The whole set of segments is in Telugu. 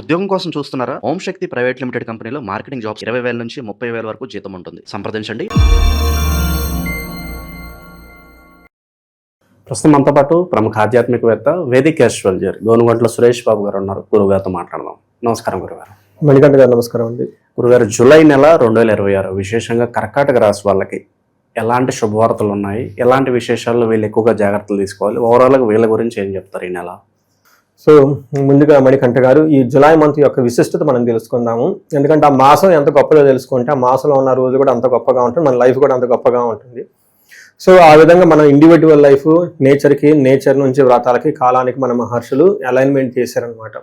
ఉద్యోగం కోసం చూస్తున్నారా? ఓం శక్తి ప్రైవేట్ లిమిటెడ్ కంపెనీలో మార్కెటింగ్ జాబ్స్ 20,000 నుంచి 30,000 వరకు జీతం ఉంటుంది. సంప్రదించండి. ప్రస్తుతం మనతో పాటు ప్రముఖ ఆధ్యాత్మికవేత్త వేదిక్ ఆస్ట్రాలజర్ గోనుగంట్ల సురేష్ బాబు గారు ఉన్నారు. గురుగారితో మాట్లాడదాం. నమస్కారం గురుగారు. మణికంఠ గారు నమస్కారం అండి. గురుగారు, జూలై నెల 2026 విశేషంగా కర్కాటక రాశి వాళ్ళకి ఎలాంటి శుభవార్తలు ఉన్నాయి, ఎలాంటి విశేషాల్లో వీళ్ళు ఎక్కువగా జాగ్రత్తలు తీసుకోవాలి, ఓవరాల్గా వీళ్ళ గురించి ఏం చెప్తారు ఈ నెల? సో ముందుగా మణికంఠ గారు, ఈ జులై మంత్ యొక్క విశిష్టత మనం తెలుసుకుందాము. ఎందుకంటే ఆ మాసం ఎంత గొప్పగా తెలుసుకుంటే ఆ మాసంలో ఉన్న రోజు కూడా అంత గొప్పగా ఉంటుంది, మన లైఫ్ కూడా అంత గొప్పగా ఉంటుంది. సో ఆ విధంగా మనం ఇండివిజువల్ లైఫ్ నేచర్ నుంచి వ్రతాలకి కాలానికి మన మహర్షులు అలైన్మెంట్ చేశారనమాట.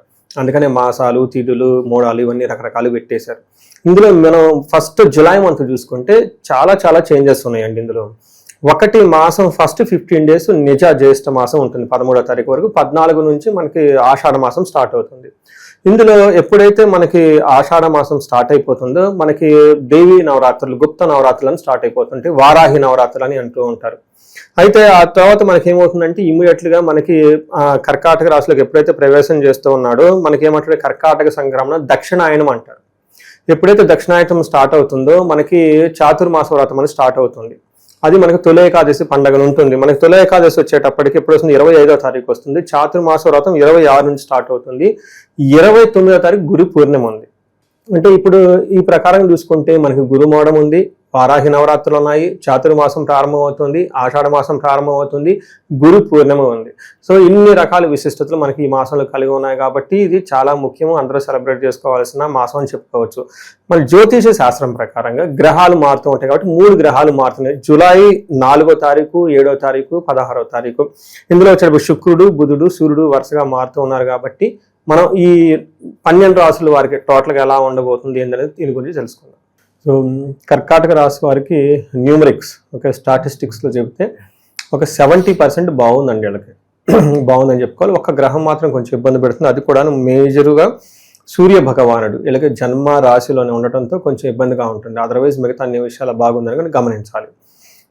అందుకనే మాసాలు, తిథులు, మోడాలు ఇవన్నీ రకరకాలు పెట్టేశారు. ఇందులో మనం ఫస్ట్ జులై మంత్ చూసుకుంటే చాలా చేంజెస్ ఉన్నాయండి. ఇందులో ఒకటి మాసం ఫస్ట్ 15 days నిజ జ్యేష్ఠ మాసం ఉంటుంది 13వ తారీఖు వరకు. 14 నుంచి మనకి ఆషాఢ మాసం స్టార్ట్ అవుతుంది. ఇందులో ఎప్పుడైతే మనకి ఆషాఢ మాసం స్టార్ట్ అయిపోతుందో మనకి దేవీ నవరాత్రులు, గుప్త నవరాత్రులు అని స్టార్ట్ అయిపోతుంటాయి. వారాహి నవరాత్రులు అని అంటూ ఉంటారు. అయితే ఆ తర్వాత మనకి ఏమవుతుందంటే ఇమ్మీడియట్గా మనకి కర్కాటక రాశిలోకి ఎప్పుడైతే ప్రవేశం చేస్తూ ఉన్నాడో మనకి ఏమంటారు, కర్కాటక సంక్రమణ దక్షిణాయనం అంటారు. ఎప్పుడైతే దక్షిణాయనం స్టార్ట్ అవుతుందో మనకి చాతుర్మాస వ్రతం అని స్టార్ట్ అవుతుంది. అది మనకి తొలి ఏకాదశి పండుగ ఉంటుంది. మనకి తొలి ఏకాదశి వచ్చేటప్పటికి ఎప్పుడు వస్తుంది, 25వ తారీఖు వస్తుంది. చాతుర్మాస వ్రతం 26 నుంచి స్టార్ట్ అవుతుంది. 29వ తారీఖు గురు పూర్ణిమ ఉంది. అంటే ఇప్పుడు ఈ ప్రకారం చూసుకుంటే మనకి గురుమోడం ఉంది, వారాహి నవరాత్రులు ఉన్నాయి, చాతుర్మాసం ప్రారంభం అవుతుంది, ఆషాఢ మాసం ప్రారంభం అవుతుంది, గురు పూర్ణిమ ఉంది. సో ఇన్ని రకాల విశిష్టతలు మనకి ఈ మాసంలో కలిగి ఉన్నాయి కాబట్టి ఇది చాలా ముఖ్యం, అందరూ సెలబ్రేట్ చేసుకోవాల్సిన మాసం అని చెప్పుకోవచ్చు. మన జ్యోతిష శాస్త్రం ప్రకారంగా గ్రహాలు మారుతూ ఉంటాయి కాబట్టి 3 గ్రహాలు మారుతున్నాయి. జూలై 4వ తారీఖు, 7వ తారీఖు, 16వ తారీఖు. ఇందులో వచ్చేటప్పుడు శుక్రుడు, బుధుడు, సూర్యుడు వరుసగా మారుతూ ఉన్నారు కాబట్టి మనం ఈ 12 రాశుల వారికి టోటల్గా ఎలా ఉండబోతుంది ఏంటనేది దీని గురించి తెలుసుకుందాం. సో కర్కాటక రాశి వారికి న్యూమరిక్స్ స్టాటిస్టిక్స్లో చెబితే ఒక 70% బాగుందండి. వీళ్ళకి బాగుందని చెప్పుకోవాలి. ఒక గ్రహం మాత్రం కొంచెం ఇబ్బంది పెడుతుంది. అది కూడా మేజరుగా సూర్య భగవానుడు వీళ్ళకి జన్మ రాశిలోనే ఉండటంతో కొంచెం ఇబ్బందిగా ఉంటుంది. అదర్వైజ్ మిగతా అన్ని విషయాలు బాగుందని కానీ గమనించాలి.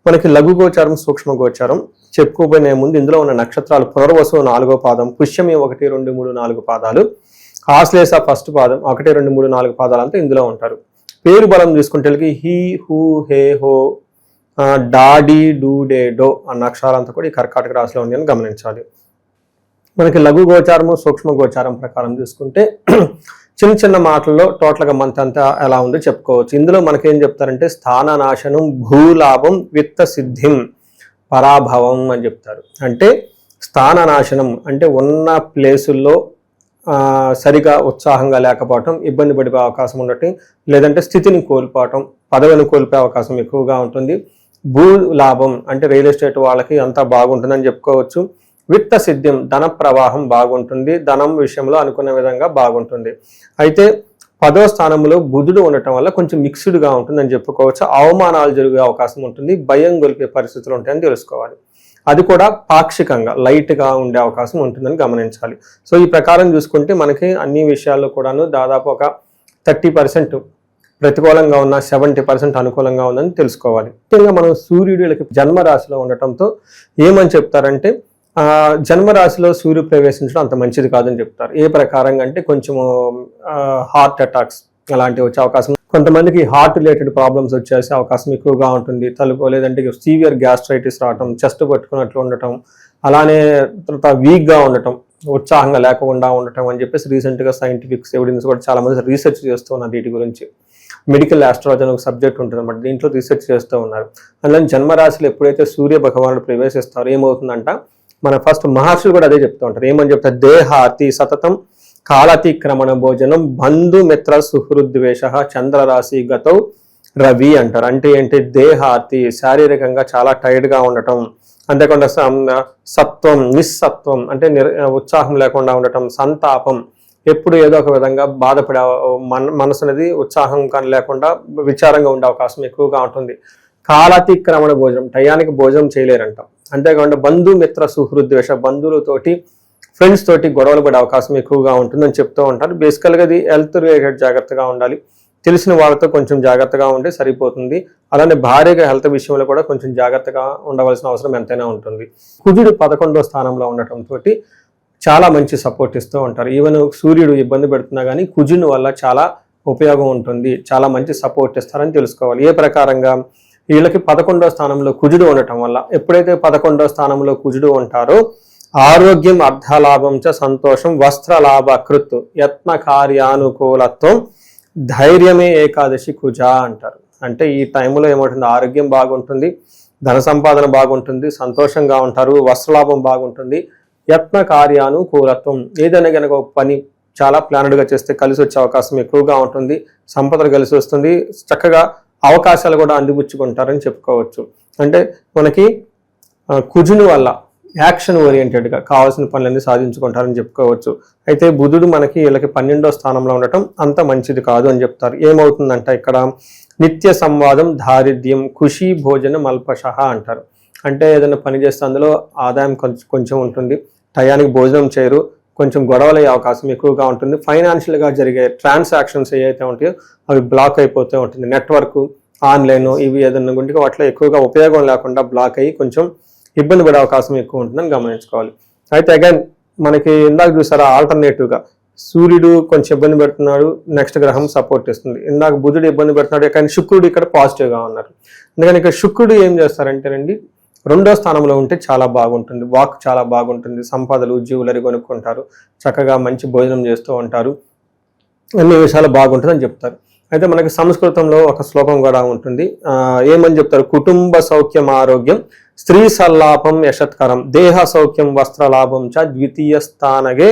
మనకి లఘు గోచారం, సూక్ష్మ గోచారం చెప్పుకోబోయే ముందు ఇందులో ఉన్న నక్షత్రాలు పునర్వసు 4వ పాదం, పుష్యమి 1, 2, 3, 4 పాదాలు, ఆశ్లేష ఫస్ట్ పాదం 1, 2, 3, 4 పాదాలు అంతా ఇందులో ఉంటారు. పేరు బలం చూసుకుంటే హీ, హూ, హే, హో, డా, డి, డూ, డే, డో అన్న అక్షరాలంతా కూడా ఈ కర్కాటక రాశిలో ఉన్నాయని గమనించాలి. మనకి లఘు గోచారము, సూక్ష్మ గోచారం ప్రకారం చూసుకుంటే చిన్న మాటల్లో టోటల్గా మంత్ అంతా ఎలా ఉందో చెప్పుకోవచ్చు. ఇందులో మనకేం చెప్తారంటే స్థాననాశనం, భూలాభం, విత్త సిద్ధిం, పరాభవం అని చెప్తారు. అంటే స్థాననాశనం అంటే ఉన్న ప్లేసుల్లో సరిగా ఉత్సాహంగా లేకపోవటం, ఇబ్బంది పడే అవకాశం ఉండటం, లేదంటే స్థితిని కోల్పోవటం, పదవిని కోల్పోయే అవకాశం ఎక్కువగా ఉంటుంది. భూ లాభం అంటే రియల్ ఎస్టేట్ వాళ్ళకి అంతా బాగుంటుందని చెప్పుకోవచ్చు. విత్త సిద్ధ్యం ధన ప్రవాహం బాగుంటుంది, ధనం విషయంలో అనుకున్న విధంగా బాగుంటుంది. అయితే 10వ స్థానంలో బుధుడు ఉండటం వల్ల కొంచెం మిక్స్డ్గా ఉంటుందని చెప్పుకోవచ్చు. అవమానాలు జరిగే అవకాశం ఉంటుంది, భయం గొలిపే పరిస్థితులు ఉంటాయని తెలుసుకోవాలి. అది కూడా పాక్షికంగా లైట్గా ఉండే అవకాశం ఉంటుందని గమనించాలి. సో ఈ ప్రకారం చూసుకుంటే మనకి అన్ని విషయాల్లో కూడాను దాదాపు ఒక 30% ప్రతికూలంగా ఉన్న, 70% అనుకూలంగా ఉందని తెలుసుకోవాలి. ముఖ్యంగా మనం సూర్యుడికి జన్మరాశిలో ఉండటంతో ఏమని చెప్తారంటే జన్మరాశిలో సూర్యుడు ప్రవేశించడం అంత మంచిది కాదని చెప్తారు. ఏ ప్రకారంగా అంటే కొంచెము హార్ట్ అటాక్స్ అలాంటివి వచ్చే అవకాశం, కొంతమందికి హార్ట్ రిలేటెడ్ ప్రాబ్లమ్స్ వచ్చేసే అవకాశం ఎక్కువగా ఉంటుంది. లేదంటే సీవియర్ గ్యాస్ట్రైటిస్ రావటం, చెస్ట్ పట్టుకున్నట్లు ఉండటం, అలానే తర్వాత వీక్గా ఉండటం, ఉత్సాహంగా లేకుండా ఉండటం అని చెప్పేసి రీసెంట్గా సైంటిఫిక్ ఎవిడెన్స్ కూడా చాలా మంది రీసెర్చ్ చేస్తూ ఉన్నారు వీటి గురించి. మెడికల్ ఆస్ట్రాలజీ ఒక సబ్జెక్ట్ ఉంటుంది అన్నమాట, దీంట్లో రీసెర్చ్ చేస్తూ ఉన్నారు. అందులో జన్మరాశిలో ఎప్పుడైతే సూర్య భగవానుడు ప్రవేశిస్తారో ఏమవుతుందంట, మన ఫస్ట్ మహర్షులు కూడా అదే చెప్తూ ఉంటారు. ఏమని చెప్తారు, దేహాతి సతతం కాలాతిక్రమణ భోజనం బంధుమిత్ర సుహృద్వేష చంద్రరాశి గతౌ రవి అంటారు. అంటే ఏంటి, దేహాతి శారీరకంగా చాలా టైర్డ్గా ఉండటం, అంతేకాకుండా సత్వం, నిస్సత్వం అంటే ఉత్సాహం లేకుండా ఉండటం, సంతాపం ఎప్పుడు ఏదో ఒక విధంగా బాధపడే మనసు అనేది ఉత్సాహం కానీ లేకుండా విచారంగా ఉండే అవకాశం ఎక్కువగా ఉంటుంది. కాలాతిక్రమణ భోజనం టయానికి భోజనం చేయలేరంట. అంతేకాకుండా బంధుమిత్ర సుహృద్వేష బంధువులతోటి, ఫ్రెండ్స్ తోటి గొడవలు పడే అవకాశం ఎక్కువగా ఉంటుందని చెప్తూ ఉంటారు. బేసికల్గా ఇది హెల్త్ రిలేటెడ్ జాగ్రత్తగా ఉండాలి, తెలిసిన వాళ్ళతో కొంచెం జాగ్రత్తగా ఉంటే సరిపోతుంది. అలానే భార్యగా హెల్త్ విషయంలో కూడా కొంచెం జాగ్రత్తగా ఉండవలసిన అవసరం ఎంతైనా ఉంటుంది. కుజుడు 11వ స్థానంలో ఉండటంతో చాలా మంచి సపోర్ట్ ఇస్తూ ఉంటారు. ఈవెన్ సూర్యుడు ఇబ్బంది పెడుతున్నా కానీ కుజుని వల్ల చాలా ఉపయోగం ఉంటుంది, చాలా మంచి సపోర్ట్ ఇస్తారని తెలుసుకోవాలి. ఏ ప్రకారంగా వీళ్ళకి 11వ స్థానంలో కుజుడు ఉండటం వల్ల, ఎప్పుడైతే 11వ స్థానంలో కుజుడు ఉంటారో ఆరోగ్యం, అర్ధలాభం చ సంతోషం, వస్త్రలాభ కృత్, యత్న కార్యానుకూలత్వం, ధైర్యమే ఏకాదశి కుజ అంటారు. అంటే ఈ టైంలో ఏమవుతుంది, ఆరోగ్యం బాగుంటుంది, ధన సంపాదన బాగుంటుంది, సంతోషంగా ఉంటారు, వస్త్రలాభం బాగుంటుంది, యత్న కార్యానుకూలత్వం, ఏదైనా కనుక ఒక పని చాలా ప్లానెడ్గా చేస్తే కలిసి వచ్చే అవకాశం ఎక్కువగా ఉంటుంది, సంపదలు కలిసి వస్తుంది, చక్కగా అవకాశాలు కూడా అందిపుచ్చుకుంటారని చెప్పుకోవచ్చు. అంటే మనకి కుజుని వల్ల యాక్షన్ ఓరియంటెడ్గా కావాల్సిన పనులన్నీ సాధించుకుంటారని చెప్పుకోవచ్చు. అయితే బుధుడు మనకి వీళ్ళకి 12వ స్థానంలో ఉండటం అంత మంచిది కాదు అని చెప్తారు. ఏమవుతుందంటే ఇక్కడ నిత్య సంవాదం, దారిద్ర్యం, ఖుషి, భోజనం, అల్పశః అంటారు. అంటే ఏదైనా పని చేస్తే అందులో ఆదాయం కొంచెం ఉంటుంది, టయానికి భోజనం చేయరు, కొంచెం గొడవలయ్యే అవకాశం ఎక్కువగా ఉంటుంది, ఫైనాన్షియల్గా జరిగే ట్రాన్సాక్షన్స్ ఏవైతే ఉంటాయో అవి బ్లాక్ అయిపోతూ ఉంటుంది, నెట్వర్క్, ఆన్లైన్ ఇవి ఏదైనా గుంటే వాటిలో ఎక్కువగా ఉపయోగం లేకుండా బ్లాక్ అయ్యి కొంచెం ఇబ్బంది పడే అవకాశం ఎక్కువ ఉంటుందని గమనించుకోవాలి. అయితే అగైన్ మనకి ఇందాక చూసారా ఆల్టర్నేటివ్గా సూర్యుడు కొంచెం ఇబ్బంది పెడుతున్నాడు, నెక్స్ట్ గ్రహం సపోర్ట్ ఇస్తుంది. ఇందాక బుధుడు ఇబ్బంది పెడుతున్నాడు, కానీ శుక్రుడు ఇక్కడ పాజిటివ్గా ఉన్నారు. అందుకని ఇక్కడ శుక్రుడు ఏం చేస్తారంటేనండి 2వ స్థానంలో ఉంటే చాలా బాగుంటుంది, వాక్ చాలా బాగుంటుంది, సంపదలు, జ్యువెలరీ కొనుక్కుంటారు, చక్కగా మంచి భోజనం చేస్తూ ఉంటారు, అన్ని విషయాలు బాగుంటుందని చెప్తారు. అయితే మనకి సంస్కృతంలో ఒక శ్లోకం కూడా ఉంటుంది, ఏమని చెప్తారు, కుటుంబ సౌఖ్యం ఆరోగ్యం, స్త్రీ సల్లాపం యశత్కరం, దేహ సౌఖ్యం వస్త్రలాభం చ ద్వితీయ స్థానగే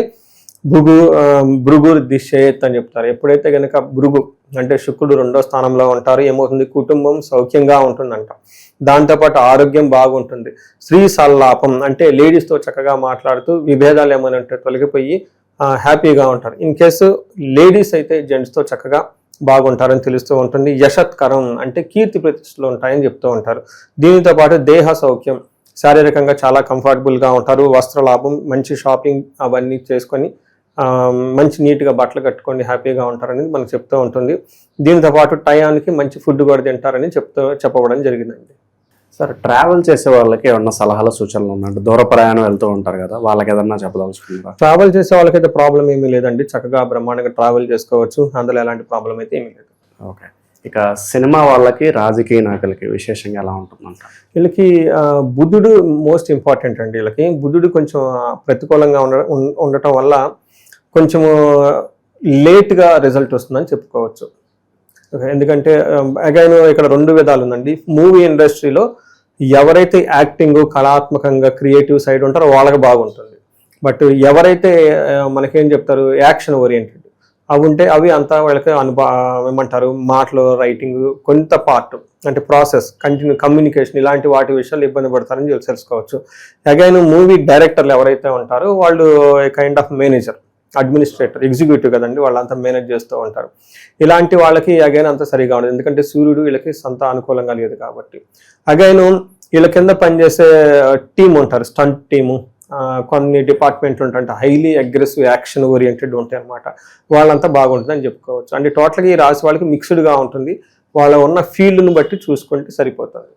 భృగుర్ దిశేత్ అని చెప్తారు. ఎప్పుడైతే కనుక భృగు అంటే శుక్రుడు 2వ స్థానంలో ఉంటారు, ఏమవుతుంది, కుటుంబం సౌఖ్యంగా ఉంటుందంట, దాంతోపాటు ఆరోగ్యం బాగుంటుంది, స్త్రీ సల్లాపం అంటే లేడీస్తో చక్కగా మాట్లాడుతూ విభేదాలు ఏమైనా ఉంటే తొలగిపోయి హ్యాపీగా ఉంటారు. ఇన్ కేసు లేడీస్ అయితే జెంట్స్తో చక్కగా బాగుంటారని తెలుస్తూ ఉంటుంది. యశత్కరం అంటే కీర్తి ప్రతిష్టలు ఉంటాయని చెప్తూ ఉంటారు. దీనితో పాటు దేహ సౌఖ్యం, శారీరకంగా చాలా కంఫర్టబుల్గా ఉంటారు, వస్త్రలాభం, మంచి షాపింగ్ అవన్నీ చేసుకొని మంచి నీట్గా బట్టలు కట్టుకొని హ్యాపీగా ఉంటారని మనకు చెప్తూ ఉంటుంది. దీనితో పాటు టయానికి మంచి ఫుడ్ కూడా తింటారని చెప్పబడడం జరిగిందండి. సార్, ట్రావెల్ చేసే వాళ్ళకి ఏమన్నా సలహాలు, సూచనలు ఉన్నాయంటే దూర ప్రయాణం వెళ్తూ ఉంటారు కదా, వాళ్ళకి ఏదన్నా చెప్పదలుచుకుంటారా? ట్రావెల్ చేసే వాళ్ళకైతే ప్రాబ్లం ఏమీ లేదండి, చక్కగా బ్రహ్మాండంగా ట్రావెల్ చేసుకోవచ్చు, అందులో ఎలాంటి ప్రాబ్లం అయితే ఏమీ లేదు. ఓకే. ఇక సినిమా వాళ్ళకి, రాజకీయ నాయకులకి విశేషంగా ఎలా ఉంటుందంట? వీళ్ళకి బుధుడు మోస్ట్ ఇంపార్టెంట్ అండి. వీళ్ళకి బుధుడు కొంచెం ప్రతికూలంగా ఉండటం వల్ల కొంచెము లేట్గా రిజల్ట్ వస్తుందని చెప్పుకోవచ్చు. ఎందుకంటే అగైన్ ఇక్కడ 2 విధాలు ఉందండి. మూవీ ఇండస్ట్రీలో ఎవరైతే యాక్టింగ్, కళాత్మకంగా క్రియేటివ్ సైడ్ ఉంటారో వాళ్ళకి బాగుంటుంది. బట్ ఎవరైతే మనకేం చెప్తారు యాక్షన్ ఓరియంటెడ్ అవి ఉంటే అవి అంతా వాళ్ళకి ఏమంటారు మాటలు, రైటింగ్, కొంత పార్ట్ అంటే ప్రాసెస్, కంటిన్యూ కమ్యూనికేషన్, ఇలాంటి వాటి విషయాలు ఇబ్బంది పడతారని తెలుసుకోవచ్చు. అగైన్ మూవీ డైరెక్టర్లు ఎవరైతే ఉంటారో వాళ్ళు kind of manager, administrator, executive కదండి, వాళ్ళంతా మేనేజ్ చేస్తూ ఉంటారు. ఇలాంటి వాళ్ళకి అగైన్ అంతా సరిగా ఉండదు, ఎందుకంటే సూర్యుడు వీళ్ళకి సంత అనుకూలంగా లేదు కాబట్టి. అగైన్ వీళ్ళ కింద పనిచేసే టీం ఉంటారు, స్టంట్ టీము, కొన్ని డిపార్ట్మెంట్లు ఉంటాయంటే హైలీ అగ్రెసివ్, యాక్షన్ ఓరియంటెడ్ ఉంటాయి అన్నమాట, వాళ్ళంతా బాగుంటుంది అని చెప్పుకోవచ్చు. అంటే టోటల్గా ఈ రాశి వాళ్ళకి మిక్స్డ్గా ఉంటుంది, వాళ్ళ ఉన్న ఫీల్డ్ను బట్టి చూసుకుంటే సరిపోతుంది.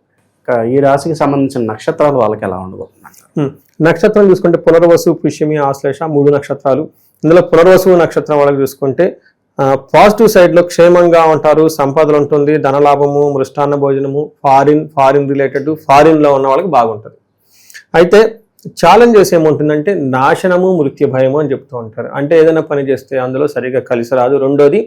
ఈ రాశికి సంబంధించిన నక్షత్రాలు వాళ్ళకి ఎలా ఉండబోతుంది? నక్షత్రం చూసుకుంటే పునర్వసు, పుష్యమి, ఆశ్లేష 3 నక్షత్రాలు. ఇందులో పునర్వసు నక్షత్రం వాళ్ళకి చూసుకుంటే పాజిటివ్ సైడ్లో క్షేమంగా ఉంటారు, సంపదలు ఉంటుంది, ధనలాభము, మృష్టాన్న భోజనము, ఫారిన్ రిలేటెడ్, ఫారిన్లో ఉన్న వాళ్ళకి బాగుంటుంది. అయితే ఛాలెంజెస్ ఏముంటుందంటే నాశనము, మృత్యు భయము అని చెప్తూ ఉంటారు. అంటే ఏదైనా పని చేస్తే అందులో సరిగా కలిసి రాదు. రెండోది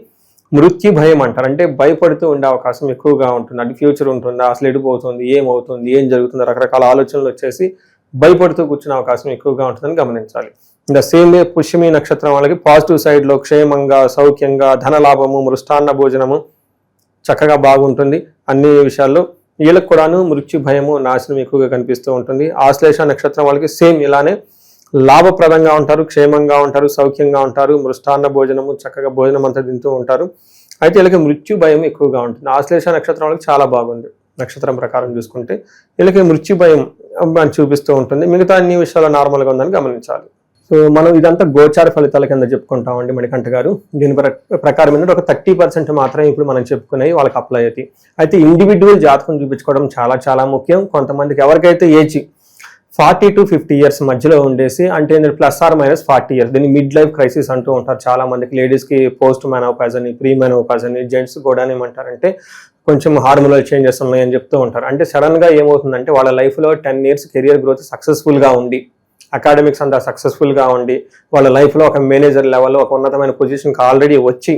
మృత్యు భయం అంటారు, అంటే భయపడుతూ ఉండే అవకాశం ఎక్కువగా ఉంటుంది. అంటే ఫ్యూచర్ ఉంటుందా, అసలు ఎడిపోతుంది, ఏమవుతుంది, ఏం జరుగుతుంది, రకరకాల ఆలోచనలు వచ్చేసి భయపడుతూ కూర్చునే అవకాశం ఎక్కువగా ఉంటుందని గమనించాలి. ఇంకా సేమ్ పుష్యమి నక్షత్రం వాళ్ళకి పాజిటివ్ సైడ్లో క్షేమంగా, సౌఖ్యంగా, ధనలాభము, మృష్టాన్న భోజనము చక్కగా బాగుంటుంది. అన్ని విషయాల్లో వీళ్ళకి కూడాను మృత్యు భయము, నాశనం ఎక్కువగా కనిపిస్తూ ఉంటుంది. ఆశ్లేష నక్షత్రం వాళ్ళకి సేమ్ ఇలానే లాభప్రదంగా ఉంటారు, క్షేమంగా ఉంటారు, సౌఖ్యంగా ఉంటారు, మృష్టాన్న భోజనము, చక్కగా భోజనం అంతా తింటూ ఉంటారు. అయితే వీళ్ళకి మృత్యు భయం ఎక్కువగా ఉంటుంది. ఆశ్లేష నక్షత్రం వాళ్ళకి చాలా బాగుంది, నక్షత్రం ప్రకారం చూసుకుంటే వీళ్ళకి మృత్యు భయం అని చూపిస్తూ ఉంటుంది. మిగతా అన్ని విషయాలు నార్మల్గా ఉందని గమనించాలి. సో మనం ఇదంతా గోచార ఫలితాల కింద చెప్పుకుంటామండి మణికంఠ గారు. దీని ప్రకారం ఏంటంటే ఒక 30% మాత్రమే ఇప్పుడు మనం చెప్పుకునేవి వాళ్ళకి అప్లై అవుతాయి. అయితే ఇండివిజువల్ జాతకం చూపించుకోవడం చాలా చాలా ముఖ్యం. కొంతమందికి ఎవరికైతే ఏజ్ 40 to 50 ఇయర్స్ మధ్యలో ఉండేసి, అంటే +or- 40 ఇయర్స్, దీన్ని మిడ్ లైఫ్ క్రైసిస్ అంటూ ఉంటారు చాలా మందికి. లేడీస్కి పోస్ట్ మెనోపాజ్ అని, ప్రీ మెనోపాజ్ అని, జెంట్స్ కూడా ఏమంటారంటే కొంచెం హార్మోనల్ చేంజెస్ ఉన్నాయని చెప్తూ ఉంటారు. అంటే సడన్గా ఏమవుతుందంటే వాళ్ళ లైఫ్లో 10 ఇయర్స్ కెరియర్ గ్రోత్ సక్సెస్ఫుల్గా ఉండి, అకాడమిక్స్ అంతా సక్సెస్ఫుల్గా ఉండి, వాళ్ళ లైఫ్లో ఒక మేనేజర్ లెవెల్లో ఒక ఉన్నతమైన పొజిషన్కి ఆల్రెడీ వచ్చి,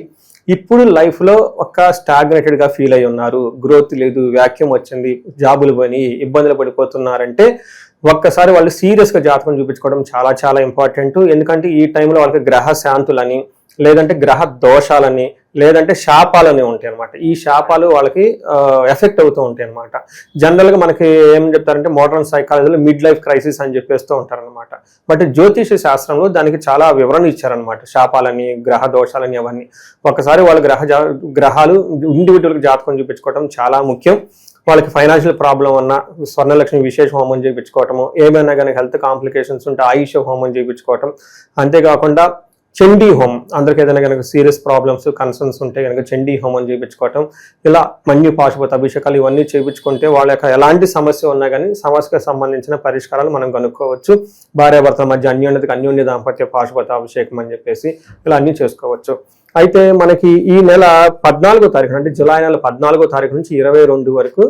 ఇప్పుడు లైఫ్లో ఒక స్టాగ్నేటెడ్గా ఫీల్ అయి ఉన్నారు, గ్రోత్ లేదు, వ్యాక్యూమ్ వచ్చింది, జాబులు పోయి ఇబ్బందులు పడిపోతున్నారంటే ఒక్కసారి వాళ్ళు సీరియస్గా జాతకం చూపించుకోవడం చాలా చాలా ఇంపార్టెంట్. ఎందుకంటే ఈ టైంలో వాళ్ళకి గ్రహ శాంతులని, లేదంటే గ్రహ దోషాలని, లేదంటే శాపాలని ఉంటాయి అనమాట. ఈ శాపాలు వాళ్ళకి ఎఫెక్ట్ అవుతూ ఉంటాయి అనమాట. జనరల్గా మనకి ఏం చెప్తారంటే మోడర్న్ సైకాలజీలో మిడ్ లైఫ్ క్రైసిస్ అని చెప్పేస్తూ ఉంటారనమాట. బట్ జ్యోతిష శాస్త్రంలో దానికి చాలా వివరణ ఇచ్చారనమాట. శాపాలని, గ్రహ దోషాలని అవన్నీ. ఒకసారి వాళ్ళ గ్రహాలు ఇండివిజువల్గా జాతకం చూపించుకోవడం చాలా ముఖ్యం. వాళ్ళకి ఫైనాన్షియల్ ప్రాబ్లం ఉన్న స్వర్ణలక్ష్మి విశేష హోమం చేయించుకోవటము, ఏమైనా కానీ హెల్త్ కాంప్లికేషన్స్ ఉంటే ఆయుష హోమం చేయించుకోవటం, అంతేకాకుండా చండీ హోమం, అందరికి ఏదైనా కనుక సీరియస్ ప్రాబ్లమ్స్ కన్సర్న్స్ ఉంటే కనుక చండీ హోమం చేయించుకోవటం, ఇలా మన్యు పాశుపత అభిషేకాలు ఇవన్నీ చేయించుకుంటే వాళ్ళ యొక్క ఎలాంటి సమస్య ఉన్నా కానీ సమస్యకు సంబంధించిన పరిష్కారాలు మనం కనుక్కోవచ్చు. భార్యాభర్తల మధ్య అన్యోన్య దాంపత్య పాశుపత అభిషేకం అని చెప్పేసి ఇలా అన్నీ చేసుకోవచ్చు. అయితే మనకి ఈ నెల 14వ తారీఖు, అంటే జూలై నెల 14వ తారీఖు నుంచి 22 వరకు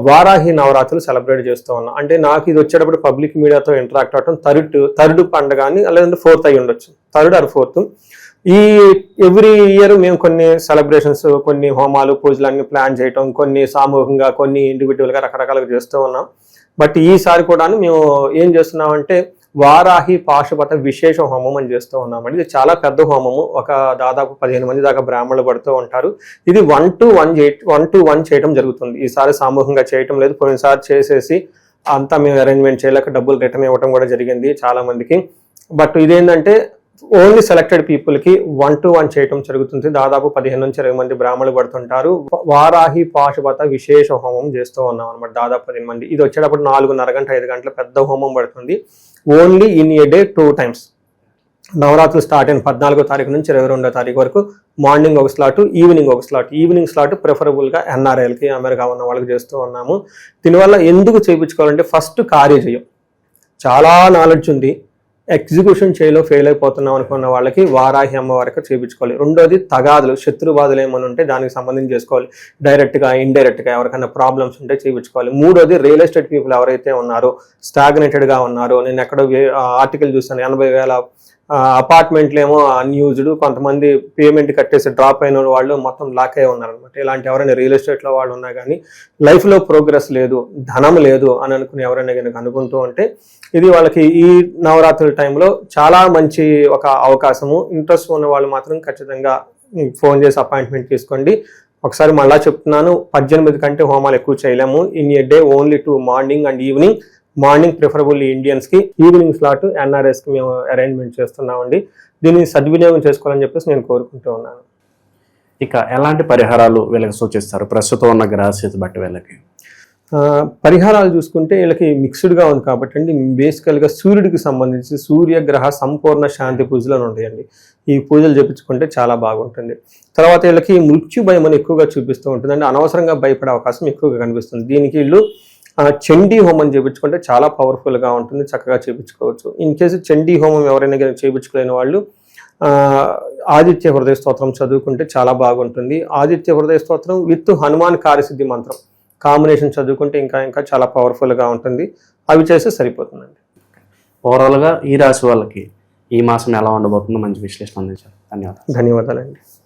వారాహి నవరాత్రులు సెలబ్రేట్ చేస్తూ ఉన్నాం. అంటే నాకు ఇది వచ్చేటప్పుడు పబ్లిక్ మీడియాతో ఇంటరాక్ట్ అవటం థర్డ్ పండుగ అని, లేదంటే 4th అయి ఉండొచ్చు, 3rd or 4th. ఈ ఎవ్రీ ఇయర్ మేము కొన్ని సెలబ్రేషన్స్, కొన్ని హోమాలు, పూజలు అన్ని ప్లాన్ చేయటం, కొన్ని సామూహికంగా, కొన్ని ఇండివిజువల్గా రకరకాలుగా చేస్తూ ఉన్నాం. బట్ ఈసారి కూడా మేము ఏం చేస్తున్నామంటే వారాహి పాశుపత విశేష హోమం అని చేస్తూ ఉన్నామండి. ఇది చాలా పెద్ద హోమము, ఒక దాదాపు 15 మంది దాకా బ్రాహ్మణులు పడుతూ ఉంటారు. ఇది 1 to 1 చేయడం జరుగుతుంది. ఈసారి సామూహికంగా చేయటం లేదు, పోయినసారి చేసేసి అంతా మేము అరేంజ్మెంట్ చేయలేక డబ్బులు రిటర్న్ ఇవ్వడం కూడా జరిగింది చాలా మందికి. బట్ ఇదేంటంటే ఓన్లీ సెలెక్టెడ్ పీపుల్కి 1 to 1 చేయటం జరుగుతుంది. దాదాపు 15 నుంచి 20 మంది బ్రాహ్మణులు పడుతుంటారు. వారాహి పాశుపత విశేష హోమం చేస్తూ ఉన్నాం అనమాట, దాదాపు 15 మంది. ఇది వచ్చేటప్పుడు 4:30 గంటల 5 గంటల పెద్ద హోమం పడుతుంది. Only in a day 2 times. నవరాత్రులు స్టార్ట్ అయిన 14వ తారీఖు నుంచి 22వ తారీఖు వరకు మార్నింగ్ ఒక స్లాట్, ఈవినింగ్ ఒక స్లాట్. ఈవినింగ్ స్లాట్ ప్రిఫరబుల్గా NRIలకి, అమెరికా ఉన్న వాళ్ళకి చేస్తూ ఉన్నాము. దీనివల్ల ఎందుకు చేయించుకోవాలంటే ఫస్ట్ కార్యజయం, చాలా నాలెడ్జ్ ఉంది, ఎగ్జిక్యూషన్ చేయలో ఫెయిల్ అయిపోతున్నాం అనుకున్న వాళ్ళకి వారాహి అమ్మవారికి చేయించుకోవాలి. రెండోది తగాదులు, శత్రుబాధలు ఏమైనా ఉంటే దానికి సంబంధించి చేసుకోవాలి, డైరెక్ట్గా ఇండైరెక్ట్గా ఎవరికైనా ప్రాబ్లమ్స్ ఉంటే చేయించుకోవాలి. మూడోది రియల్ ఎస్టేట్ పీపుల్ ఎవరైతే ఉన్నారో, స్టాగ్నేటెడ్గా ఉన్నారో, నేను ఎక్కడో ఆర్టికల్ చూస్తాను, 80,000 అపార్ట్మెంట్లు ఏమో అన్యూజ్డ్, కొంతమంది పేమెంట్ కట్టేసి డ్రాప్ అయిన వాళ్ళు మొత్తం లాక్ అయి ఉన్నారనమాట. ఇలాంటి ఎవరైనా రియల్ ఎస్టేట్లో వాళ్ళు ఉన్నా కానీ లైఫ్లో ప్రోగ్రెస్ లేదు, ధనం లేదు అని అనుకుని ఎవరైనా కనుక అనుకుంటూ ఉంటే ఇది వాళ్ళకి ఈ నవరాత్రుల టైంలో చాలా మంచి ఒక అవకాశము. ఇంట్రెస్ట్ ఉన్న వాళ్ళు మాత్రం ఖచ్చితంగా ఫోన్ చేసి అపాయింట్మెంట్ తీసుకోండి. ఒకసారి మళ్ళా చెప్తున్నాను, 18 కంటే హోమాలు ఎక్కువ చేయలేము. In a day only 2, morning and evening. Morning preferable ఇండియన్స్కి, ఈవినింగ్ స్లాట్ NRIస్కి మేము అరేంజ్మెంట్ చేస్తున్నామండి. దీన్ని సద్వినియోగం చేసుకోవాలని చెప్పేసి నేను కోరుకుంటూ ఉన్నాను. ఇక ఎలాంటి పరిహారాలు వీళ్ళకి సూచిస్తారు ప్రస్తుతం ఉన్న గ్రహస్థితి బట్టి వీళ్ళకి? పరిహారాలు చూసుకుంటే వీళ్ళకి మిక్స్డ్గా ఉంది కాబట్టి అండి, బేసికల్గా సూర్యుడికి సంబంధించి సూర్యగ్రహ సంపూర్ణ శాంతి పూజలు అని ఉంటాయండి. ఈ పూజలు చేపించుకుంటే చాలా బాగుంటుంది. తర్వాత వీళ్ళకి మృత్యు భయం అని ఎక్కువగా చూపిస్తూ ఉంటుంది, అంటే అనవసరంగా భయపడే అవకాశం ఎక్కువగా కనిపిస్తుంది. దీనికి వీళ్ళు చండీ హోమం చేయించుకుంటే చాలా పవర్ఫుల్గా ఉంటుంది, చక్కగా చేయించుకోవచ్చు. ఇన్ కేసు చండీ హోమం ఎవరైనా చేయించుకోలేని వాళ్ళు ఆదిత్య హృదయ స్తోత్రం చదువుకుంటే చాలా బాగుంటుంది. ఆదిత్య హృదయ స్తోత్రం విత్ హనుమాన్ కార్యసిద్ధి మంత్రం కాంబినేషన్ చదువుకుంటే ఇంకా చాలా పవర్ఫుల్గా ఉంటుంది. అవి చేస్తే సరిపోతుందండి. ఓవరాల్గా ఈ రాశి వాళ్ళకి ఈ మాసం ఎలా ఉండబోతుందో మంచి విశ్లేషణ అందించారు. ధన్యవాదాలు. ధన్యవాదాలండి.